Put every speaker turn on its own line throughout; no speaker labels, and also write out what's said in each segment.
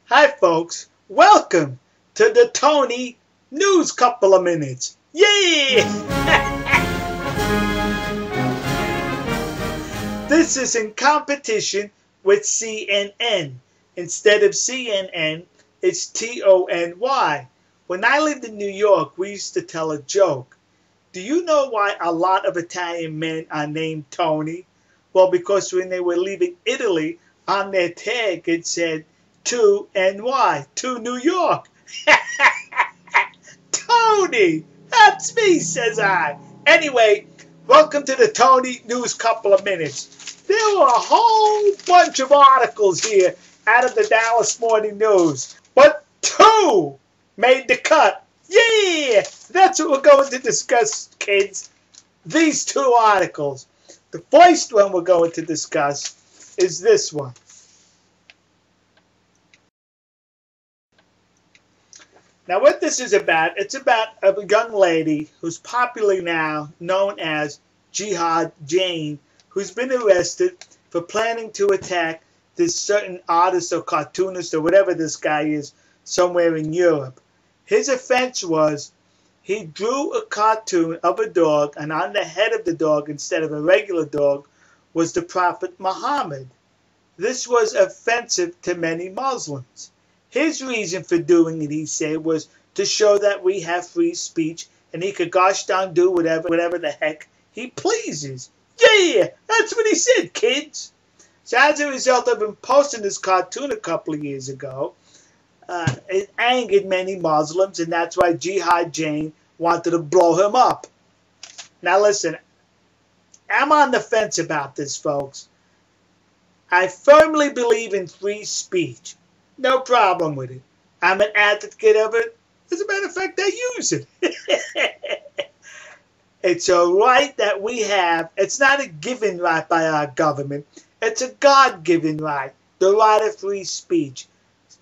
Hi folks, welcome to the Tony News Couple of Minutes. Yeah! This is in competition with CNN. Instead of CNN, it's Tony. When I lived in New York, we used to tell a joke. Do you know why a lot of Italian men are named Tony? Well, because when they were leaving Italy, on their tag it said, to NY, to New York. Tony, that's me, says I. Anyway, welcome to the Tony News Couple of Minutes. There were a whole bunch of articles here out of the Dallas Morning News, but two made the cut. Yeah, that's what we're going to discuss, kids. These two articles. The first one we're going to discuss is this one. Now, what this is about, it's about a young lady who's popularly now known as Jihad Jane, who's been arrested for planning to attack this certain artist or cartoonist or whatever this guy is somewhere in Europe. His offense was he drew a cartoon of a dog, and on the head of the dog, instead of a regular dog, was the Prophet Muhammad. This was offensive to many Muslims. His reason for doing it, he said, was to show that we have free speech and he could gosh darn do whatever the heck he pleases. Yeah, that's what he said, kids. So as a result of him posting this cartoon a couple of years ago, it angered many Muslims, and that's why Jihad Jane wanted to blow him up. Now listen, I'm on the fence about this, folks. I firmly believe in free speech. No problem with it. I'm an advocate of it. As a matter of fact, I use it. It's a right that we have. It's not a given right by our government. It's a God-given right, the right of free speech.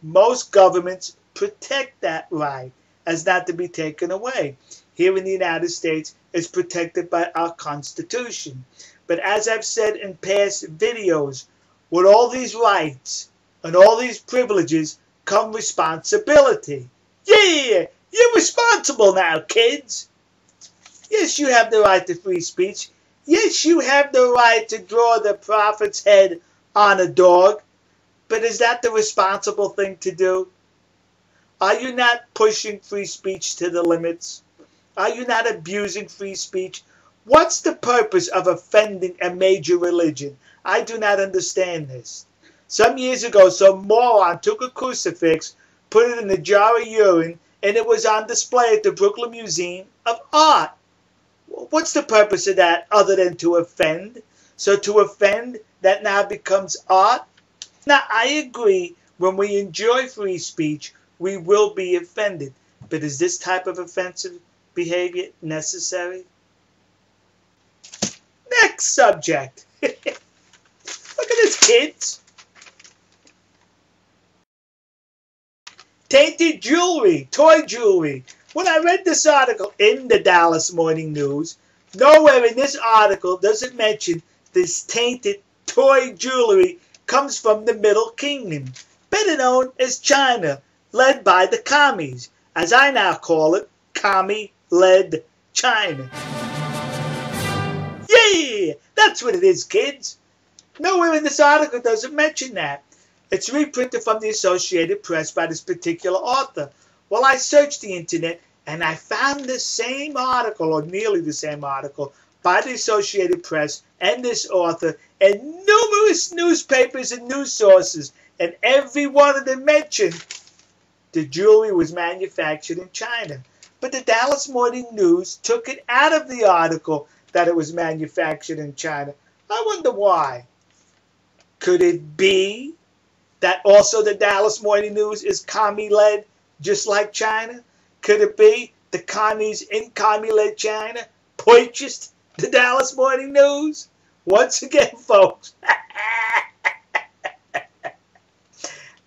Most governments protect that right as not to be taken away. Here in the United States, it's protected by our Constitution. But as I've said in past videos, with all these rights and all these privileges come responsibility. Yeah, you're responsible now, kids. Yes, you have the right to free speech. Yes, you have the right to draw the prophet's head on a dog. But is that the responsible thing to do? Are you not pushing free speech to the limits? Are you not abusing free speech? What's the purpose of offending a major religion? I do not understand this. Some years ago, some moron took a crucifix, put it in a jar of urine, and it was on display at the Brooklyn Museum of Art. What's the purpose of that other than to offend? So to offend, that now becomes art? Now, I agree, when we enjoy free speech, we will be offended. But is this type of offensive behavior necessary? Next subject. Look at this, kids. Tainted jewelry, toy jewelry. When I read this article in the Dallas Morning News, nowhere in this article does it mention this tainted toy jewelry comes from the Middle Kingdom, better known as China, led by the commies, as I now call it, commie-led China. Yeah, that's what it is, kids. Nowhere in this article does it mention that. It's reprinted from the Associated Press by this particular author. Well, I searched the internet and I found the same article, or nearly the same article, by the Associated Press and this author and numerous newspapers and news sources, and every one of them mentioned the jewelry was manufactured in China. But the Dallas Morning News took it out of the article that it was manufactured in China. I wonder why. Could it be that also the Dallas Morning News is commie-led, just like China? Could it be the commies in commie-led China purchased the Dallas Morning News? Once again, folks,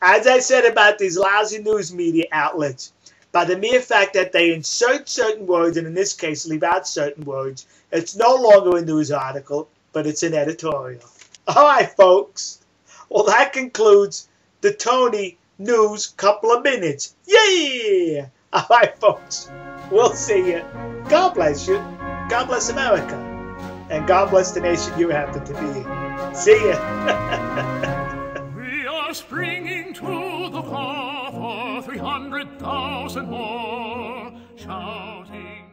as I said about these lousy news media outlets, by the mere fact that they insert certain words, and in this case leave out certain words, it's no longer a news article, but it's an editorial. All right, folks. Well, that concludes the Tony news, couple of minutes. Yeah! All right, folks. We'll see you. God bless you. God bless America. And God bless the nation you happen to be in. See ya.
We are springing to the call for 300,000 more, shouting.